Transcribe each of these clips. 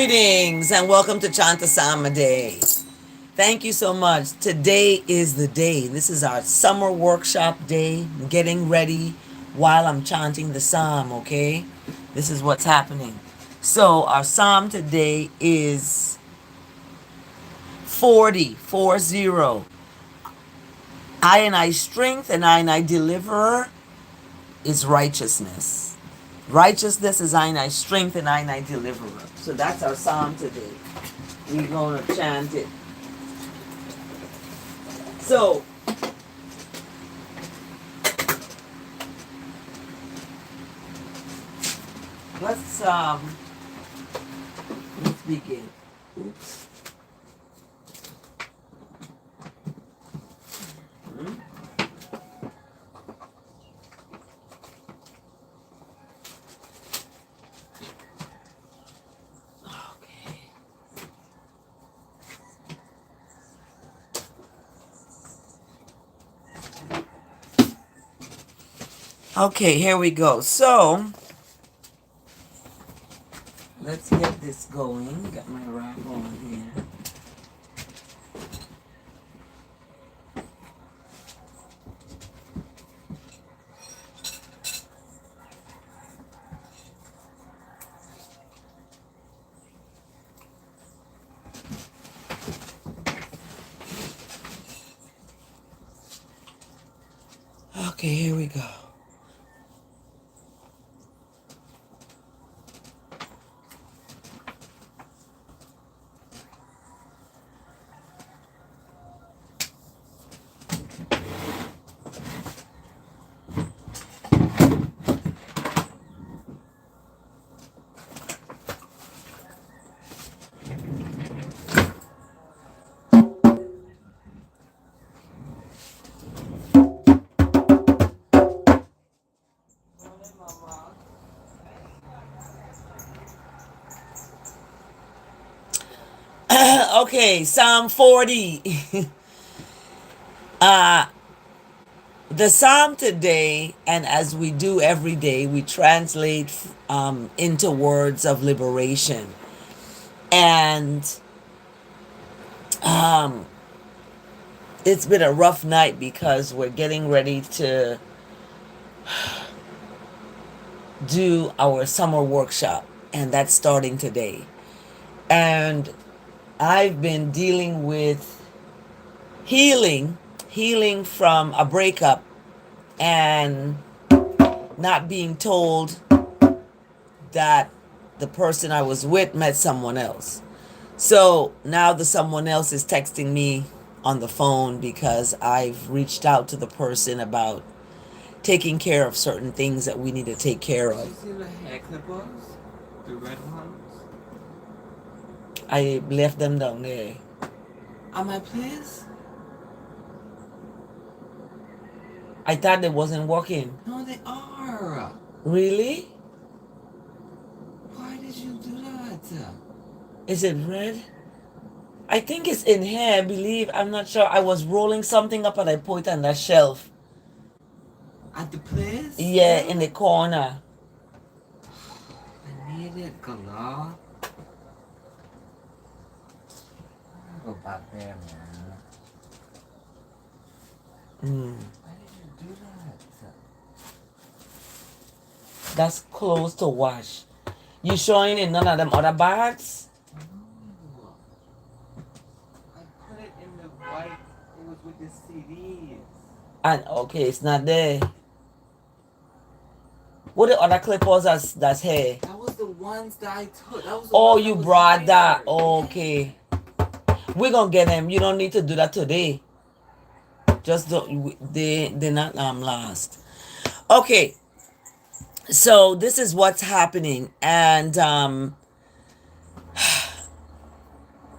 Greetings and welcome to Chant Day. Thank you so much. Today is the day. This is our summer workshop day. I'm getting ready while I'm chanting the psalm, okay? This is what's happening. So, our psalm today is 40. I and I strength and I deliverer is righteousness. Righteousness is I and I strength and I deliverer. So that's our psalm today. We're going to chant it. So, let's begin. Oops. Okay, here we go. So, let's get this going. Got my rag on here. Okay, here we go. Okay, Psalm 40. The Psalm today, and as we do every day, we translate into words of liberation. And it's been a rough night because we're getting ready to do our summer workshop, and that's starting today. And I've been dealing with healing from a breakup and not being told that the person I was with met someone else. So now the someone else is texting me on the phone because I've reached out to the person about taking care of certain things that we need to take care of. You see the hair clippers? The red ones? I left them down there. Am I please? I thought they wasn't working. No, they are. Really? Why did you do that? Is it red? I think it's in here, I believe. I'm not sure. I was rolling something up and I put it on that shelf. At the place? Yeah, in the corner. I need it, Gala. Go back there, man. Why did you do that? That's clothes to wash. You showing in none of them other bags? No. I put it in the white. It was with the CDs. And okay, it's not there. What the other clippers that's here? That was the ones that I took. That was the Oh, ones you that was brought here. that. Okay. We're gonna get them. You don't need to do that today. Just don't, they're not last. Okay. So this is what's happening, and I'm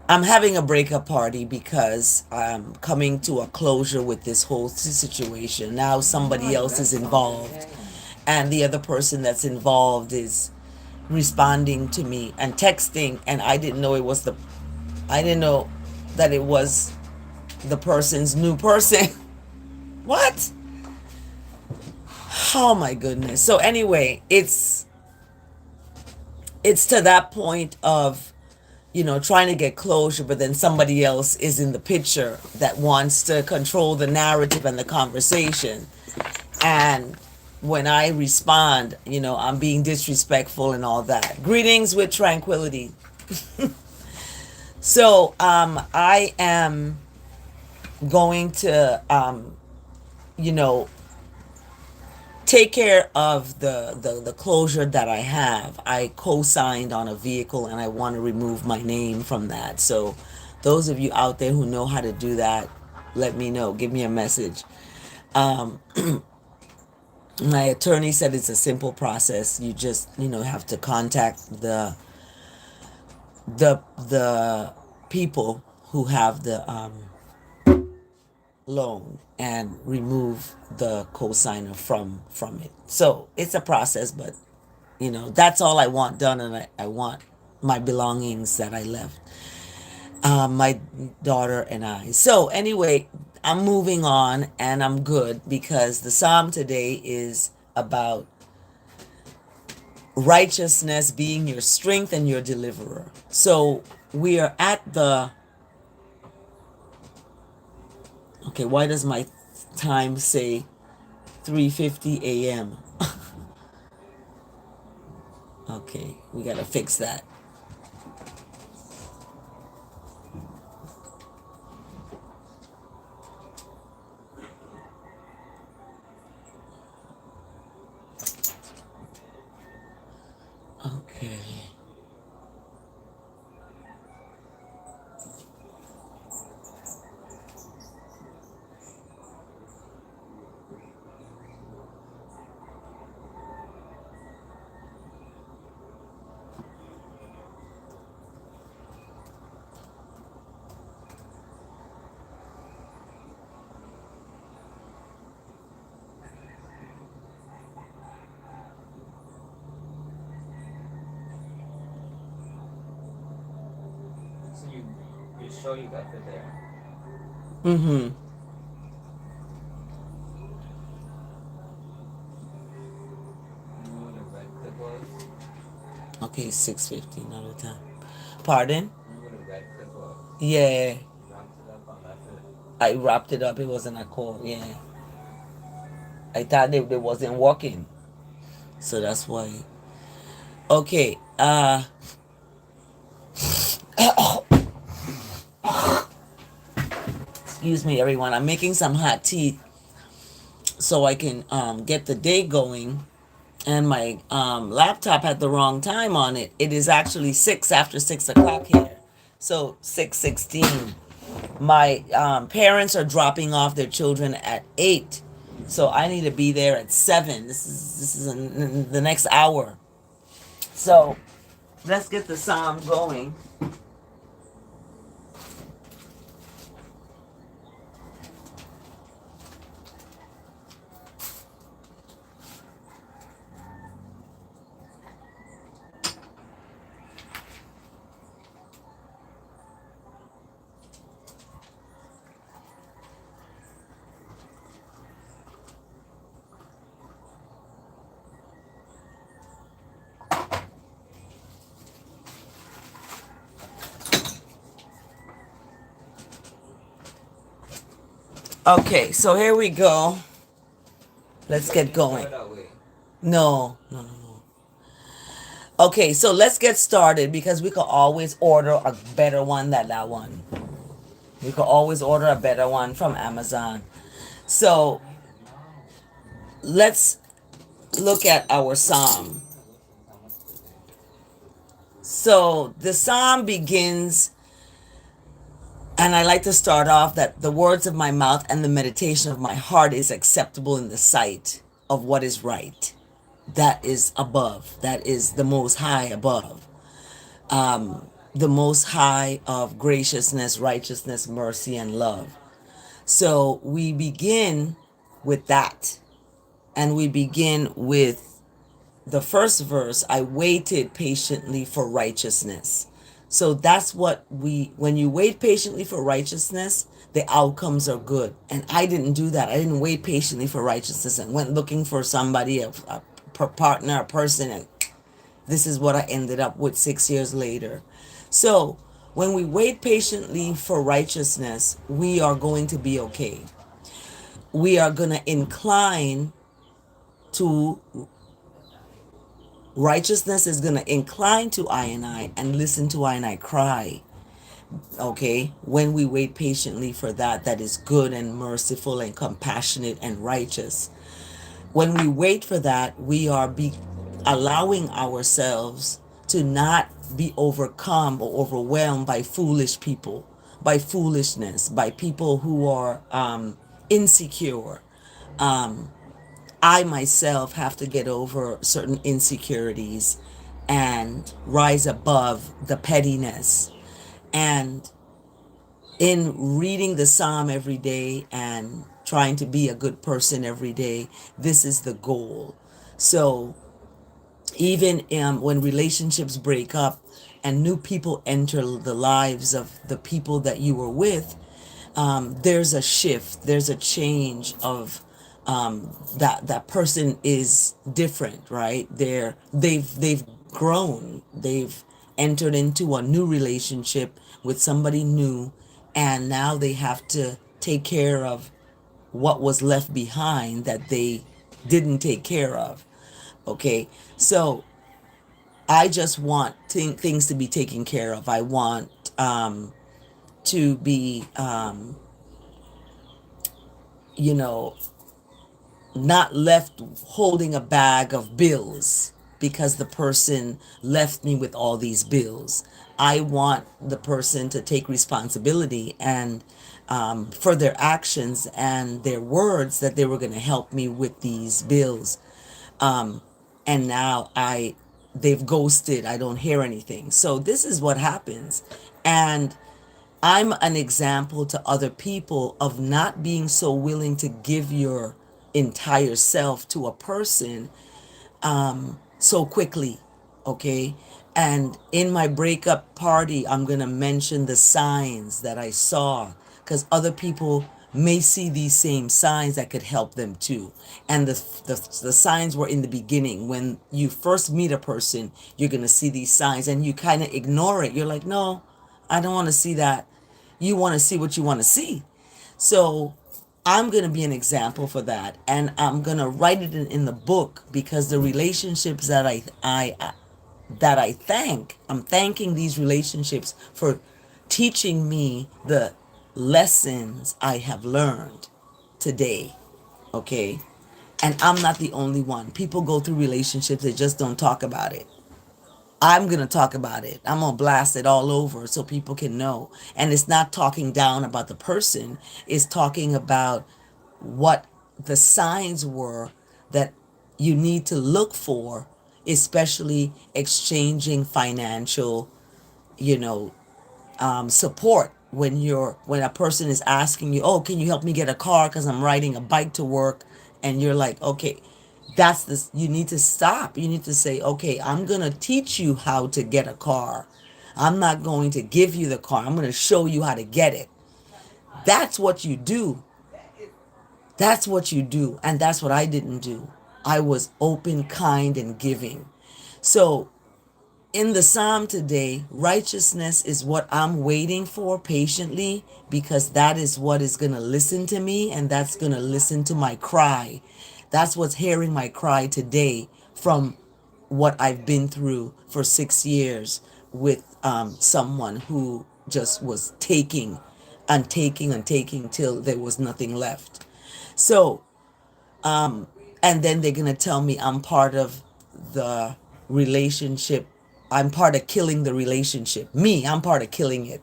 having a breakup party because I'm coming to a closure with this whole situation. Now somebody else is involved, and the other person that's involved is responding to me and texting, and I didn't know that it was the person's new person. What? Oh my goodness. So anyway, it's to that point of trying to get closure, but then somebody else is in the picture that wants to control the narrative and the conversation. And when I respond, I'm being disrespectful and all that. Greetings with tranquility. So I am going to, you know, take care of the closure that I have. I co-signed on a vehicle and I want to remove my name from that. So those of you out there who know how to do that, let me know. Give me a message. Um, my attorney said it's a simple process. You just, have to contact the people who have the loan and remove the cosigner from it. So it's a process, but that's all I want done, and I want my belongings that I left, my daughter and I. So anyway, I'm moving on and I'm good because the psalm today is about righteousness being your strength and your deliverer. So we are at the, okay, why does my time say 3:50 a.m.? Okay, we gotta fix that. Okay. So you sure you got it there? Mm-hmm. You know what a red clip was? Okay, 6:15 all the time. Pardon? You know what a red clip was? Yeah, You wrapped it up and left it. I wrapped it up. It wasn't a call. Yeah, I thought they wasn't working, so that's why. Okay. Excuse me, everyone. I'm making some hot tea so I can get the day going. And my laptop had the wrong time on it. It is actually 6 after 6 o'clock here, so 6:16. My parents are dropping off their children at 8, so I need to be there at 7. This is in the next hour. So let's get the psalm going. Okay, so here we go. Let's get going. No, no, no, no. Okay, so let's get started because we can always order a better one than that one. We can always order a better one from Amazon. So let's look at our psalm. So the psalm begins, and I like to start off that the words of my mouth and the meditation of my heart is acceptable in the sight of what is right. That is above. That is the most high above. The most high of graciousness, righteousness, mercy, and love. So we begin with that. And we begin with the first verse, I waited patiently for righteousness. So that's when you wait patiently for righteousness, the outcomes are good. And I didn't do that. I didn't wait patiently for righteousness and went looking for somebody, a partner, a person. And this is what I ended up with 6 years later. So When we wait patiently for righteousness, we are going to be okay. We are going to incline to righteousness is going to incline to I and listen to I cry. Okay, when we wait patiently for that is good and merciful and compassionate and righteous. When we wait for that, we are allowing ourselves to not be overcome or overwhelmed by foolish people, by foolishness, by people who are insecure. I myself have to get over certain insecurities and rise above the pettiness. And in reading the psalm every day and trying to be a good person every day, this is the goal. So even when relationships break up and new people enter the lives of the people that you were with, there's a shift, there's a change of that person is different, right? They've grown, they've entered into a new relationship with somebody new, and now they have to take care of what was left behind that they didn't take care of. Okay, so I just want things to be taken care of. I want to be, you know, not left holding a bag of bills because the person left me with all these bills. I want the person to take responsibility and for their actions and their words that they were going to help me with these bills. And now they've ghosted. I don't hear anything. So this is what happens. And I'm an example to other people of not being so willing to give your entire self to a person so quickly. Okay. And in my breakup party, I'm going to mention the signs that I saw because other people may see these same signs that could help them too. And the signs were in the beginning. When you first meet a person, you're going to see these signs and you kind of ignore it. You're like, no, I don't want to see that. You want to see what you want to see. So I'm going to be an example for that. And I'm going to write it in the book because the relationships that I'm thanking these relationships for teaching me the lessons I have learned today. Okay. And I'm not the only one. People go through relationships, they just don't talk about it. I'm going to talk about it. I'm going to blast it all over so people can know. And it's not talking down about the person, it's talking about what the signs were that you need to look for, especially exchanging financial, you know, support when a person is asking you, oh, can you help me get a car because I'm riding a bike to work, and you're like, okay, that's this. You need to stop. You need to say, okay, I'm gonna teach you how to get a car. I'm not going to give you the car. I'm going to show you how to get it. That's what you do. That's what you do. And that's what I didn't do. I was open, kind, and giving. So in the psalm today, righteousness is what I'm waiting for patiently because that is what is going to listen to me and that's going to listen to my cry. That's what's hearing my cry today from what I've been through for 6 years with someone who just was taking and taking and taking till there was nothing left. So, and then they're going to tell me I'm part of the relationship. I'm part of killing the relationship. Me, I'm part of killing it.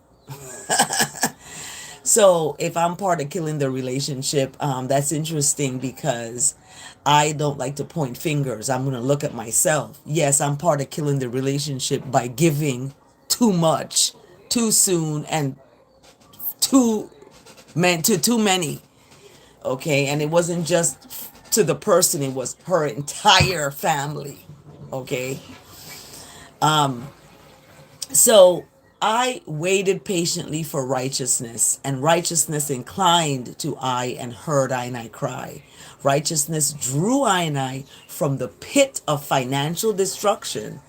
So if I'm part of killing the relationship, that's interesting because I don't like to point fingers. I'm going to look at myself. Yes, I'm part of killing the relationship by giving too much, too soon, and too to too many. Okay, and it wasn't just to the person; it was her entire family. Okay, so I waited patiently for righteousness, and righteousness inclined to I and heard I and I cry. Righteousness drew I and I from the pit of financial destruction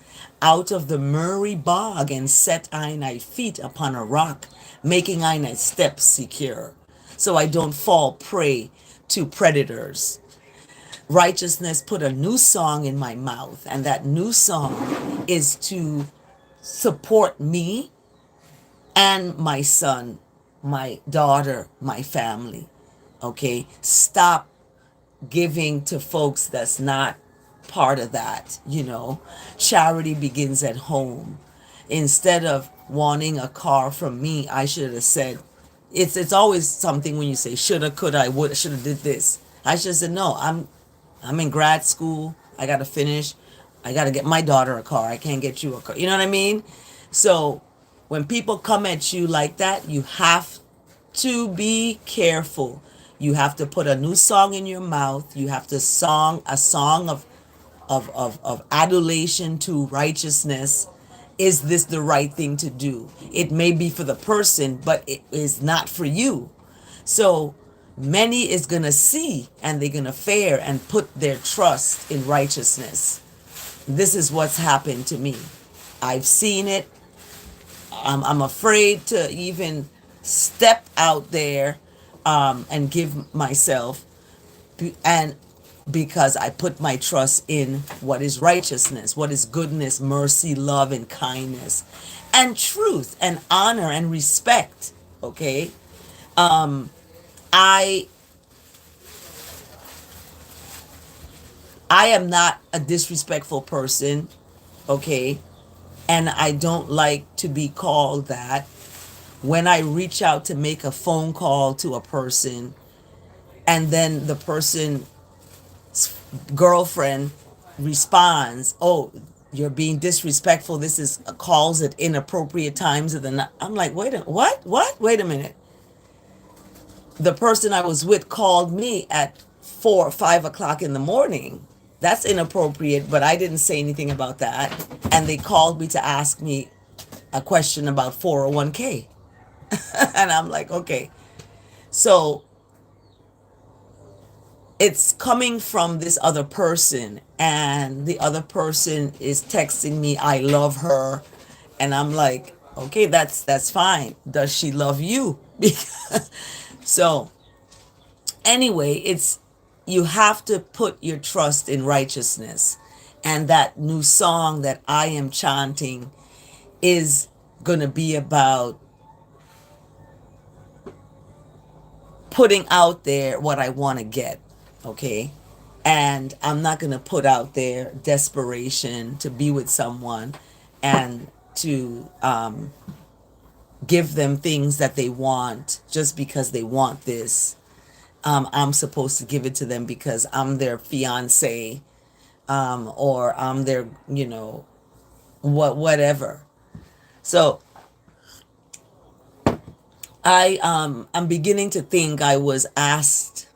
Out of the murry bog and set I thy feet upon a rock, making I thy steps secure, so I don't fall prey to predators. Righteousness put a new song in my mouth, and that new song is to support me and my son, my daughter, my family. Okay? Stop giving to folks that's not part of that, you know. Charity begins at home. Instead of wanting a car from me, I should have said, it's always something when you say shoulda, coulda, I woulda, shoulda did this. I should have said, no, I'm in grad school. I gotta finish. I gotta get my daughter a car. I can't get you a car. You know what I mean? So when people come at you like that, you have to be careful. You have to put a new song in your mouth. You have to song a song of adulation to righteousness. Is this the right thing to do? It may be for the person, but it is not for you. So many is going to see and they're going to fare and put their trust in righteousness. This is what's happened to me. I've seen it. I'm afraid to even step out there and give myself, and because I put my trust in what is righteousness, what is goodness, mercy, love, and kindness, and truth, and honor, and respect. Okay, I I am not a disrespectful person. Okay, and I don't like to be called that. When I reach out to make a phone call to a person, and then the person's girlfriend responds, "Oh, you're being disrespectful. This is calls at inappropriate times of the night." I'm like, "Wait a what? Wait a minute." The person I was with called me at 4 or 5 o'clock in the morning. That's inappropriate, but I didn't say anything about that. And they called me to ask me a question about 401k. And I'm like, okay. So it's coming from this other person, and the other person is texting me, "I love her." And I'm like, okay, that's fine. Does she love you? So anyway, it's you have to put your trust in righteousness. And that new song that I am chanting is going to be about putting out there what I want to get. Okay, and I'm not going to put out there desperation to be with someone and to give them things that they want just because they want this. I'm supposed to give it to them because I'm their fiance, or I'm their, whatever. So I'm beginning to think I was asked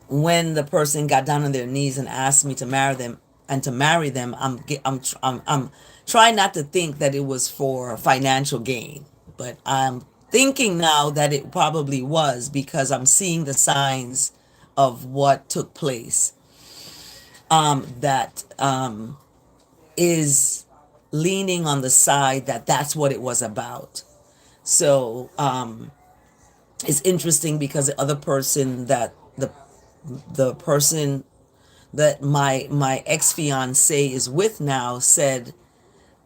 when the person got down on their knees and asked me to marry them and to marry them. I'm trying not to think that it was for financial gain, but I'm thinking now that it probably was, because I'm seeing the signs of what took place. That is leaning on the side that that's what it was about. So it's interesting because the other person that the person that my ex-fiance is with now said,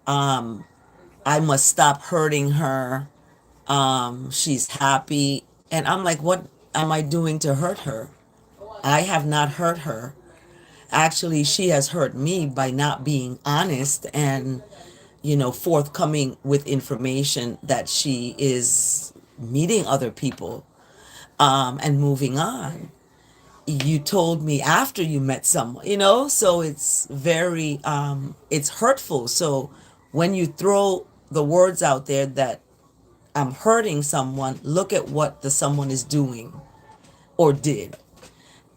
I must stop hurting her. She's happy. And I'm like, what am I doing to hurt her? I have not hurt her. Actually, she has hurt me by not being honest and, forthcoming with information that she is meeting other people, and moving on. You told me after you met someone, so it's very, it's hurtful. So when you throw the words out there that I'm hurting someone, look at what the someone is doing or did.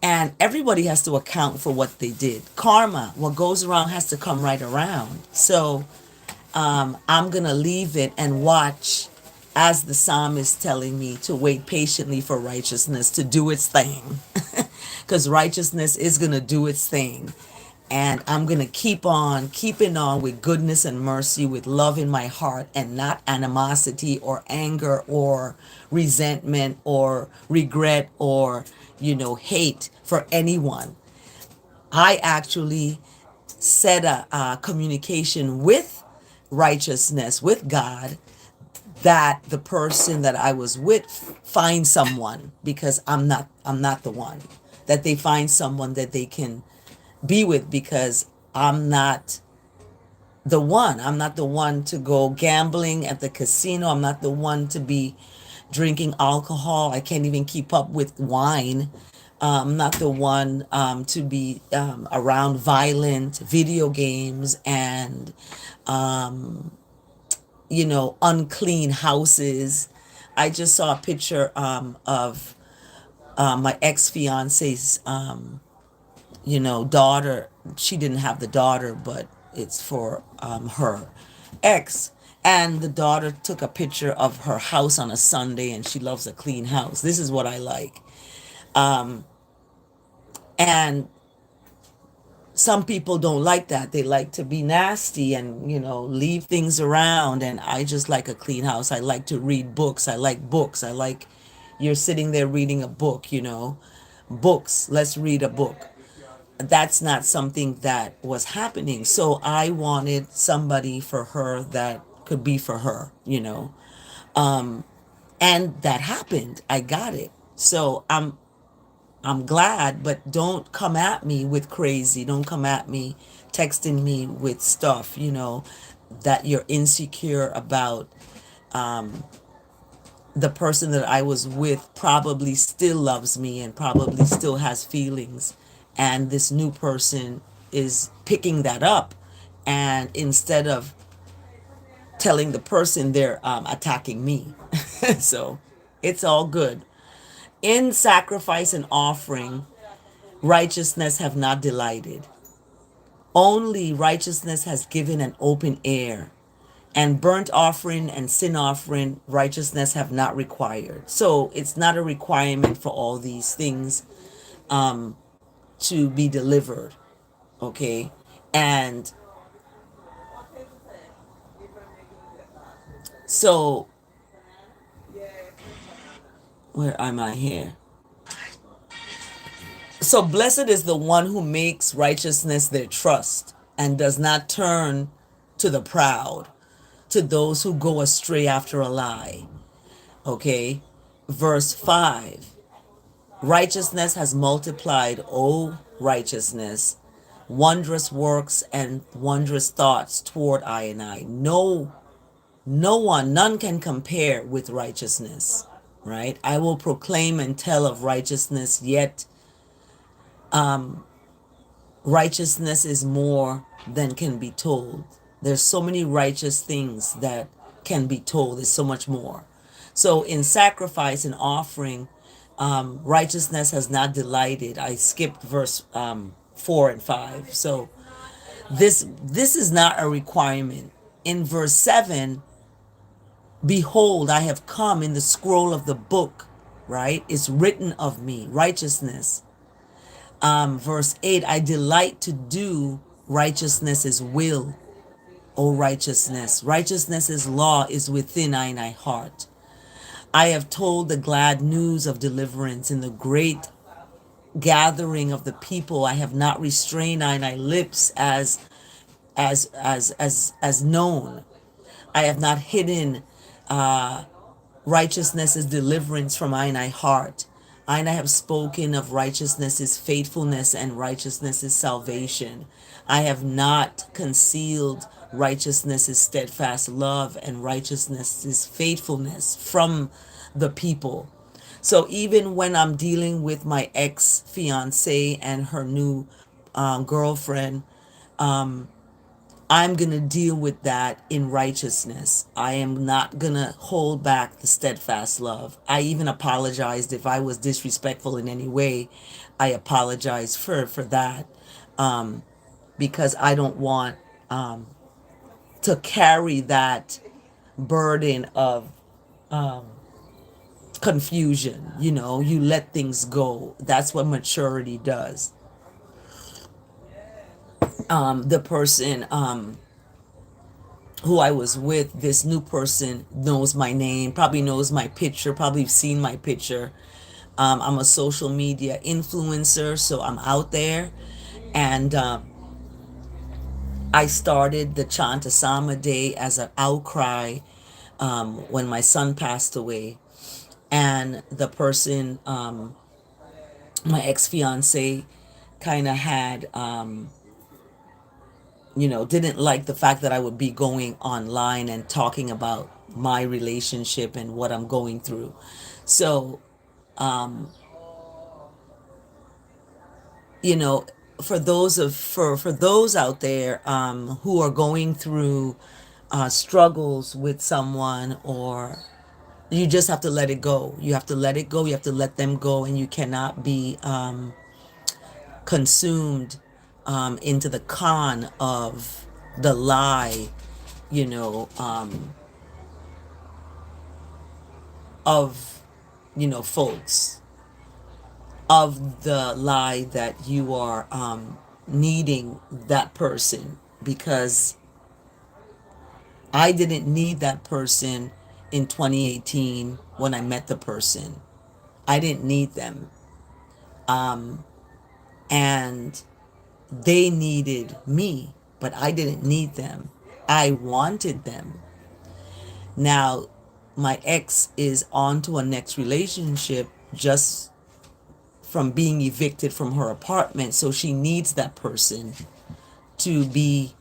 And everybody has to account for what they did. Karma, what goes around has to come right around. So I'm going to leave it and watch, as the psalm is telling me, to wait patiently for righteousness to do its thing. Because righteousness is going to do its thing. And I'm going to keep on keeping on with goodness and mercy, with love in my heart, and not animosity or anger or resentment or regret or, hate for anyone. I actually set a communication with righteousness, with God, that the person that I was with find someone, because I'm not the one, that they find someone that they can be with, because I'm not I'm not the one to go gambling at the casino. I'm not the one to be drinking alcohol. I can't even keep up with wine. I'm not the one to be around violent video games and unclean houses. I just saw a picture of my ex fiance's daughter. She didn't have the daughter, but it's for her ex. And the daughter took a picture of her house on a Sunday, and she loves a clean house. This is what I like. And some people don't like that. They like to be nasty and, leave things around. And I just like a clean house. I like to read books. I like books. I like you're sitting there reading a book, books. Let's read a book. That's not something that was happening. So I wanted somebody for her that could be for her, and that happened. I got it. So I'm glad, but don't come at me with crazy. Don't come at me texting me with stuff, that you're insecure about. The person that I was with probably still loves me and probably still has feelings. And this new person is picking that up. And instead of telling the person, they're attacking me. So it's all good. In sacrifice and offering, righteousness have not delighted. Only righteousness has given an open air, and burnt offering and sin offering righteousness have not required. So it's not a requirement for all these things to be delivered. Okay. And so, where am I here? So blessed is the one who makes righteousness their trust and does not turn to the proud, to those who go astray after a lie. Okay. Verse 5. Righteousness has multiplied, O righteousness, wondrous works and wondrous thoughts toward I and I. None can compare with righteousness, right? I will proclaim and tell of righteousness, yet righteousness is more than can be told. There's so many righteous things that can be told. There's so much more. So in sacrifice and offering, righteousness has not delighted. I skipped verse 4 and 5. So this is not a requirement. In verse 7, behold, I have come in the scroll of the book, right? It's written of me, righteousness. Verse 8, I delight to do righteousness' will, O righteousness. Righteousness' law is within I heart. I have told the glad news of deliverance in the great gathering of the people. I have not restrained I lips as known. I have not hidden righteousness is deliverance from I heart. I have spoken of righteousness is faithfulness and righteousness is salvation. I have not concealed righteousness is steadfast love and righteousness is faithfulness from the people. So even when I'm dealing with my ex fiance and her new girlfriend, I'm going to deal with that in righteousness. I am not going to hold back the steadfast love. I even apologized if I was disrespectful in any way. I apologize for that, because I don't want to carry that burden of confusion. You let things go. That's what maturity does. The person who I was with, this new person knows my name, probably knows my picture, probably seen my picture. I'm a social media influencer, so I'm out there. And I started the Chant Day as an outcry when my son passed away. And the person, my ex fiance, kind of had, didn't like the fact that I would be going online and talking about my relationship and what I'm going through. So, you know, for those out there who are going through struggles with someone, or you just have to let it go. You have to let it go. You have to let them go, and you cannot be consumed into the con of the lie, you know, of folks, of the lie that you are needing that person, because I didn't need that person in 2018 when I met the person. I didn't need them. And they needed me, but I didn't need them. I wanted them. Now, my ex is on to a next relationship just from being evicted from her apartment. So she needs that person to be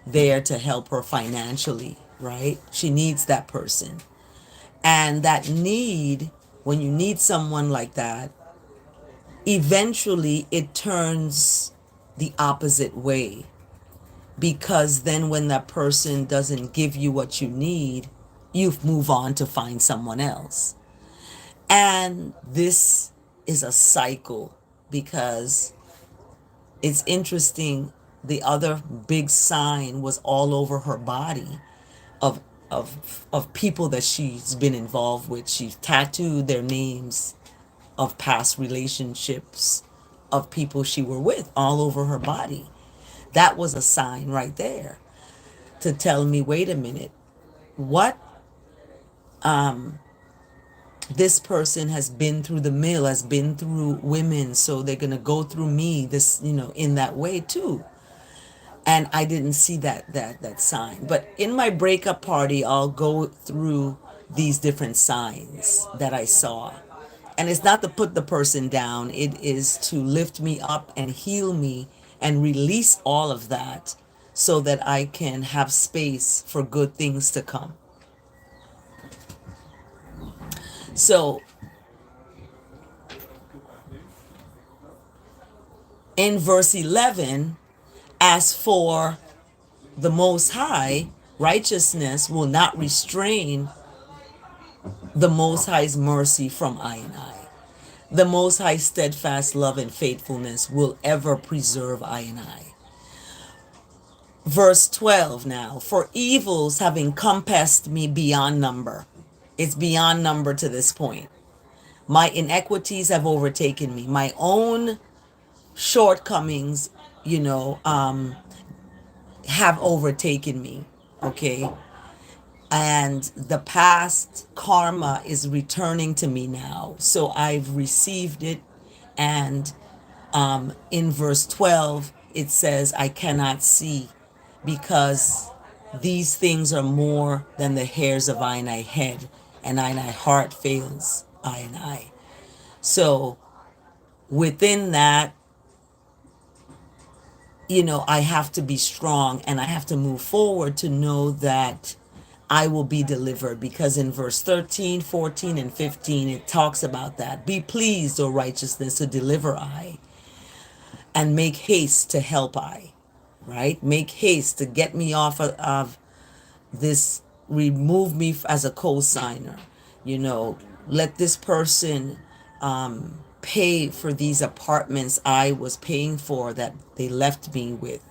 there to help her financially, right? She needs that person. And that need, when you need someone like that, eventually it turns the opposite way. Because then when that person doesn't give you what you need, you move on to find someone else. And this is a cycle, because it's interesting. The other big sign was all over her body of people that she's been involved with. She's tattooed their names of past relationships of people she were with all over her body. That was a sign right there to tell me, wait a minute, what this person has been through the mill, has been through women, so they're gonna go through me, this, in that way too. And I didn't see that sign. But in my breakup party, I'll go through these different signs that I saw. And it's not to put the person down, it is to lift me up and heal me and release all of that so that I can have space for good things to come. So in verse 11, as for the Most High, righteousness will not restrain the Most High's mercy from I and I. The Most High steadfast love and faithfulness will ever preserve I and I. Verse 12 now, for evils have encompassed me beyond number. It's beyond number to this point. My inequities have overtaken me. My own shortcomings, have overtaken me. Okay. And the past karma is returning to me now. So I've received it. And in verse 12, it says, I cannot see, because these things are more than the hairs of I and I head, and I heart fails I and I. So within that, I have to be strong and I have to move forward to know that I will be delivered, because in verse 13, 14, and 15, it talks about that. Be pleased, O righteousness, to deliver I, and make haste to help I, right? Make haste to get me off of this, remove me as a co-signer, let this person pay for these apartments I was paying for that they left me with.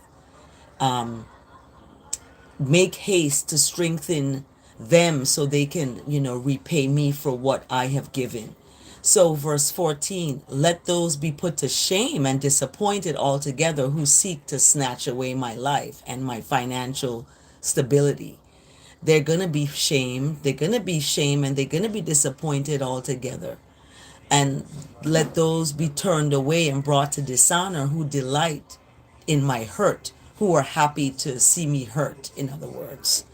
Make haste to strengthen them so they can, repay me for what I have given. So, verse 14, let those be put to shame and disappointed altogether who seek to snatch away my life and my financial stability. They're going to be shamed. They're going to be shamed and they're going to be disappointed altogether. And let those be turned away and brought to dishonor who delight in my hurt, who are happy to see me hurt, in other words.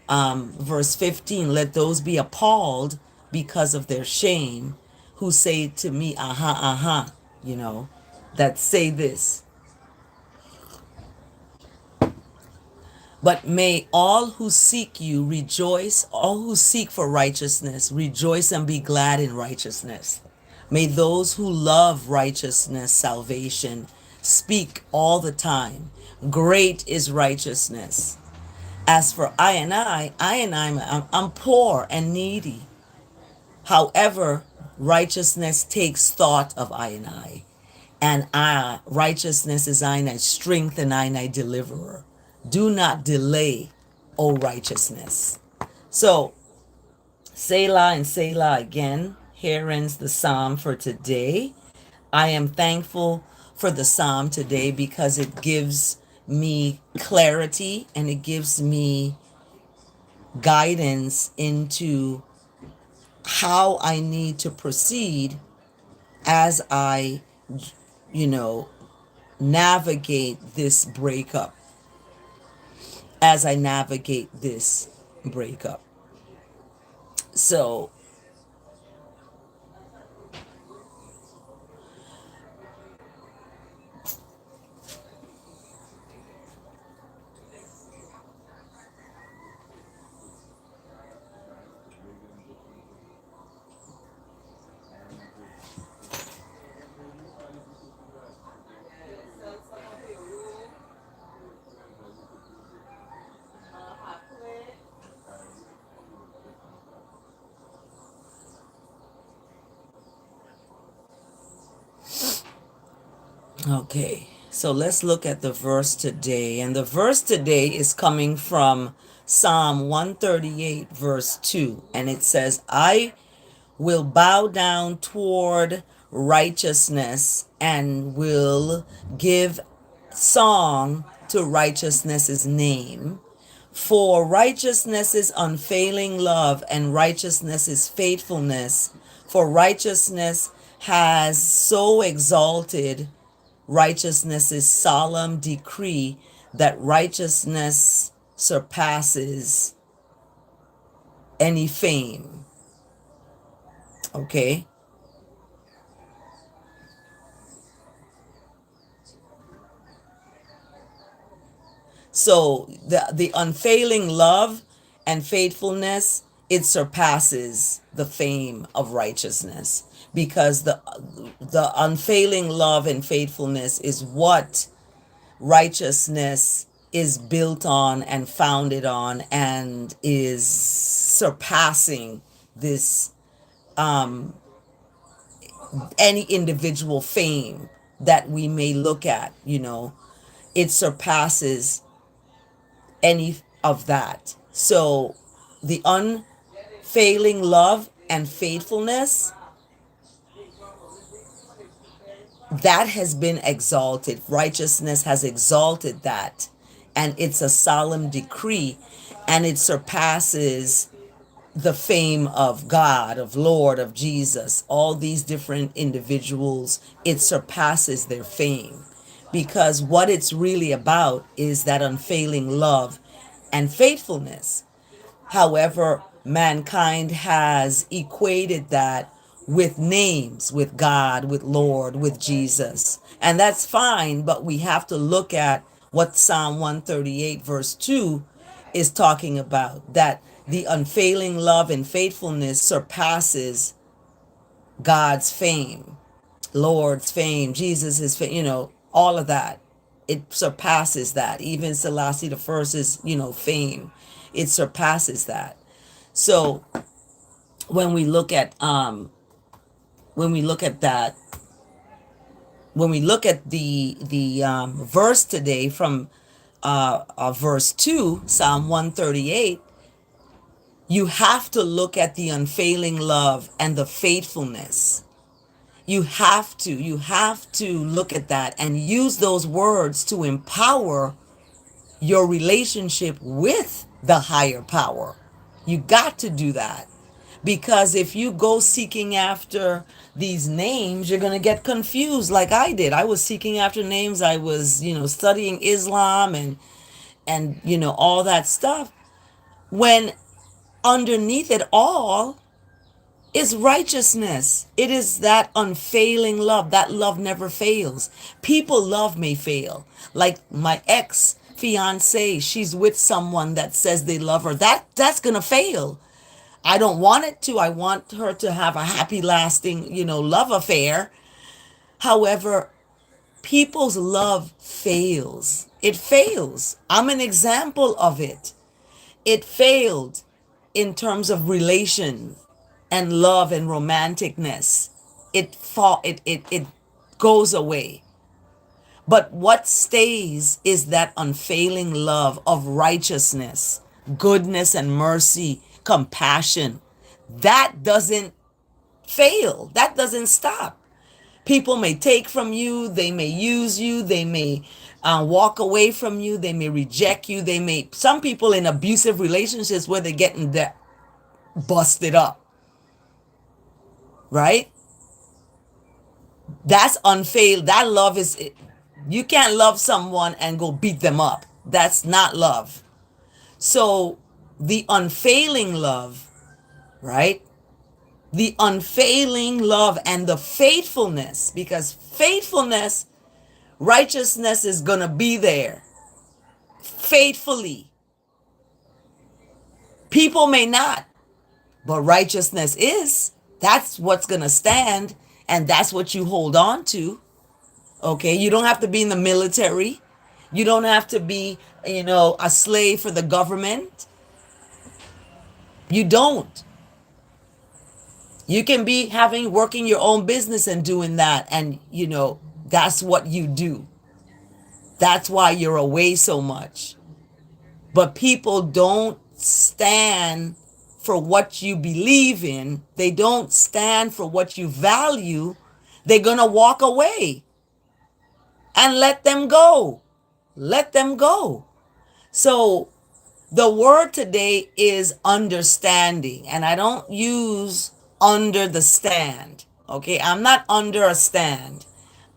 Verse 15, let those be appalled because of their shame who say to me, aha, aha, you know, that say this. But may all who seek you rejoice, all who seek for righteousness, rejoice and be glad in righteousness. May those who love righteousness, salvation, speak all the time. Great is righteousness. As for I'm poor and needy. However, righteousness takes thought of and righteousness is I strength and I deliverer. Do not delay, O righteousness. So, Selah and Selah again. Here ends the psalm for today. I am thankful for the psalm today because it gives me clarity and it gives me guidance into how I need to proceed as I, you know, navigate this breakup. As I navigate this breakup. So, okay, so let's look at the verse today. And the verse today is coming from Psalm 138, verse 2. And it says, I will bow down toward righteousness and will give song to righteousness's name. For righteousness is unfailing love and righteousness is faithfulness. For righteousness has so exalted righteousness' solemn decree that righteousness surpasses any fame. Okay? So the unfailing love and faithfulness, it surpasses the fame of righteousness because the unfailing love and faithfulness is what righteousness is built on and founded on and is surpassing this any individual fame that we may look at, it surpasses any of that. So the unfailing love and faithfulness, that has been exalted. Righteousness has exalted that. And it's a solemn decree. And it surpasses the fame of God, of Lord, of Jesus, all these different individuals. It surpasses their fame. Because what it's really about is that unfailing love and faithfulness. However, mankind has equated that with names, with God, with Lord, with Jesus. And that's fine, but we have to look at what Psalm 138, verse 2 is talking about, that the unfailing love and faithfulness surpasses God's fame, Lord's fame, Jesus' fame, all of that. It surpasses that. Even Selassie the First is, fame. It surpasses that. So when we look at that, when we look at the verse today from verse 2, Psalm 138, You have to look at the unfailing love and the faithfulness. You have to look at that and use those words to empower your relationship with the higher power. You got to do that. Because if you go seeking after these names, you're going to get confused like I did. I was seeking after names. I was, studying Islam and all that stuff. When underneath it all is righteousness. It is that unfailing love. That love never fails. People love may fail. Like my ex fiance, she's with someone that says they love her. That's gonna fail. I don't want it to. I want her to have a happy, lasting, love affair. However, people's love fails. It fails. I'm an example of it. It failed in terms of relation and love and romanticness. It goes away. But what stays is that unfailing love of righteousness, goodness and mercy, compassion. That doesn't fail. That doesn't stop. People may take from you, they may use you, they may walk away from you, they may reject you, some people in abusive relationships where they're getting busted up, right? That's unfailed. That love is, you can't love someone and go beat them up. That's not love. So the unfailing love, right? The unfailing love and the faithfulness, because faithfulness, righteousness is going to be there faithfully. People may not, but righteousness is. That's what's going to stand, and that's what you hold on to. Okay, you don't have to be in the military. You don't have to be, a slave for the government. You don't. You can be working your own business and doing that, and that's what you do. That's why you're away so much. But people don't stand for what you believe in. They don't stand for what you value. They're going to walk away and let them go. Let them go. So the word today is understanding, and I don't use under the stand. Okay, I'm not under a stand.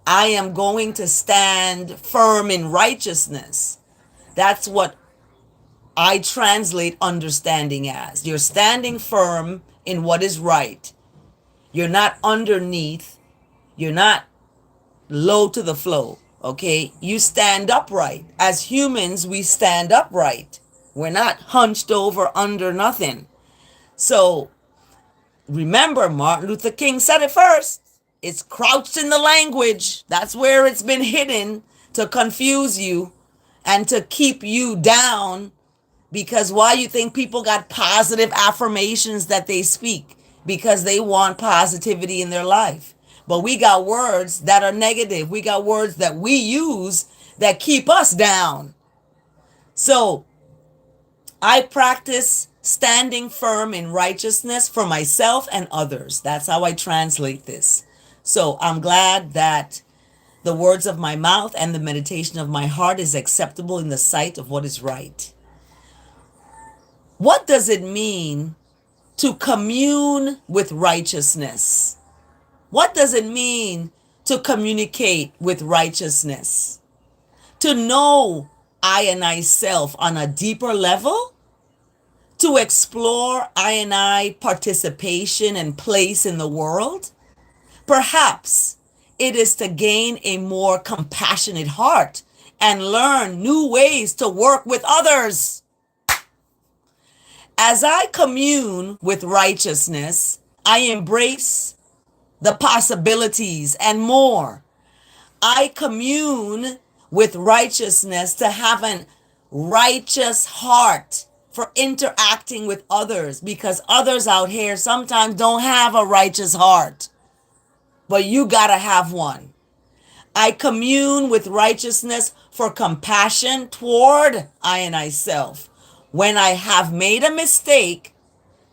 I am going to stand firm in righteousness. That's what I translate understanding as. You're standing firm in what is right. You're not underneath. You're not low to the flow. Okay, you stand upright. As humans, we stand upright. We're not hunched over under nothing. So remember, Martin Luther King said it first. It's crouched in the language. That's where it's been hidden to confuse you and to keep you down. Because why you think people got positive affirmations that they speak? Because they want positivity in their life. But we got words that are negative. We got words that we use that keep us down. So I practice standing firm in righteousness for myself and others. That's how I translate this. So I'm glad that the words of my mouth and the meditation of my heart is acceptable in the sight of what is right. What does it mean to commune with righteousness? What does it mean to communicate with righteousness? To know I and I self on a deeper level? To explore I and I participation and place in the world? Perhaps it is to gain a more compassionate heart and learn new ways to work with others. As I commune with righteousness, I embrace the possibilities and more. I commune with righteousness to have an righteous heart for interacting with others, because others out here sometimes don't have a righteous heart, but you gotta have one. I commune with righteousness for compassion toward I and I self. When I have made a mistake,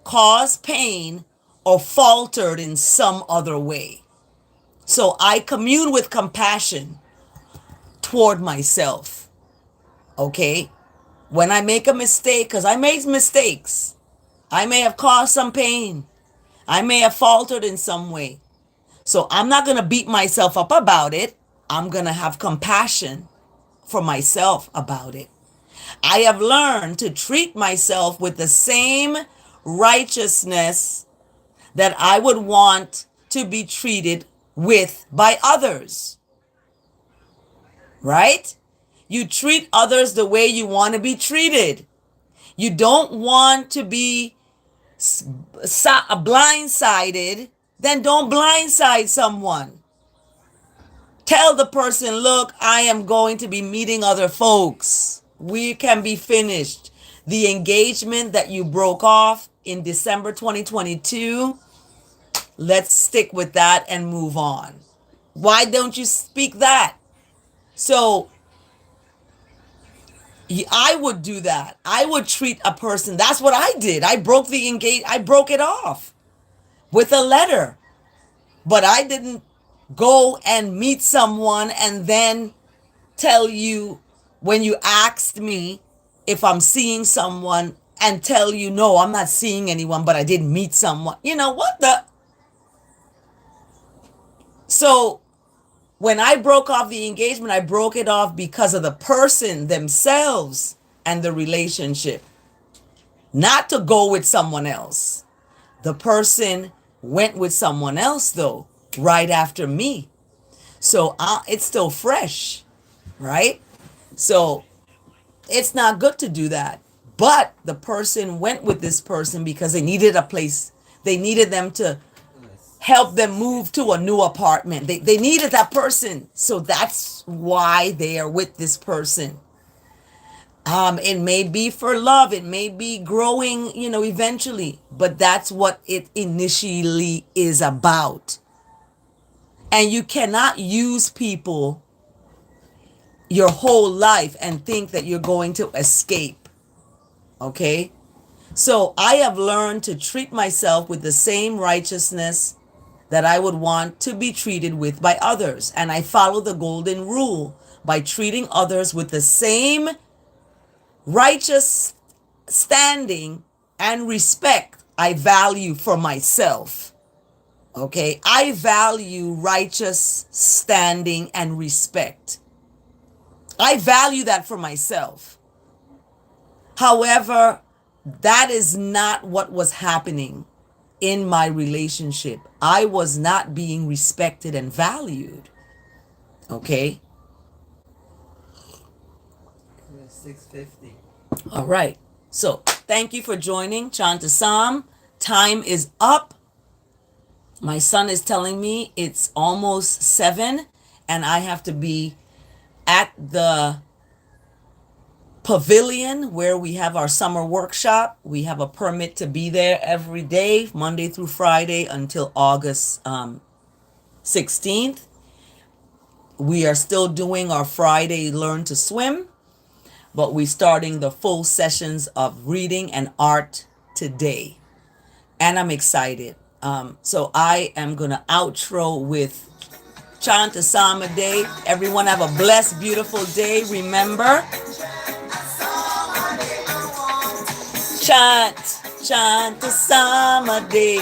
caused pain or faltered in some other way. So I commune with compassion toward myself. Okay? When I make a mistake, because I make mistakes, I may have caused some pain. I may have faltered in some way. So I'm not going to beat myself up about it. I'm going to have compassion for myself about it. I have learned to treat myself with the same righteousness that I would want to be treated with by others. Right? You treat others the way you want to be treated. You don't want to be blindsided, then don't blindside someone. Tell the person, look, I am going to be meeting other folks. We can be finished. The engagement that you broke off in December 2022, let's stick with that and move on. Why don't you speak that? So I would do that. I would treat a person. That's what I did. I broke it off with a letter. But I didn't go and meet someone and then tell you when you asked me if I'm seeing someone and tell you, no, I'm not seeing anyone, but I did meet someone. You know what the? So when I broke off the engagement, I broke it off because of the person themselves and the relationship, not to go with someone else. The person went with someone else, though, right after me. So it's still fresh, right? So it's not good to do that. But the person went with this person because they needed a place. They needed them to help them move to a new apartment. They needed that person. So that's why they are with this person. It may be for love. It may be growing, eventually. But that's what it initially is about. And you cannot use people your whole life and think that you're going to escape. Okay? So I have learned to treat myself with the same righteousness that I would want to be treated with by others. And I follow the golden rule by treating others with the same righteous standing and respect I value for myself. Okay? I value righteous standing and respect. I value that for myself. However, that is not what was happening in my relationship. I was not being respected and valued. Okay? 6:50. All right. So, thank you for joining Chant to Psalm. Time is up. My son is telling me it's almost 7 and I have to be at the pavilion where we have our summer workshop. We have a permit to be there every day, Monday through Friday until August 16th. We are still doing our Friday Learn to Swim, but we're starting the full sessions of reading and art today. And I'm excited. So I am going to outro with Chant a Psalm a day. Everyone have a blessed, beautiful day. Remember, chant a psalm a day.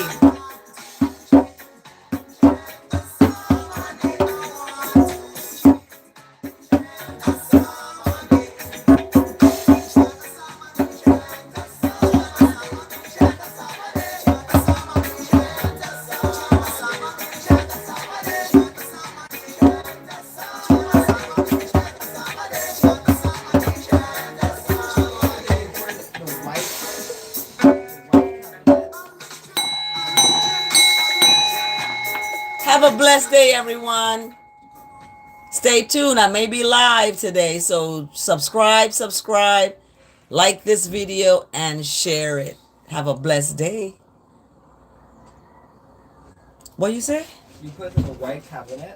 Have a blessed day, everyone. Stay tuned. I may be live today, so subscribe, like this video, and share it. Have a blessed day. What you say? You put it in a white cabinet.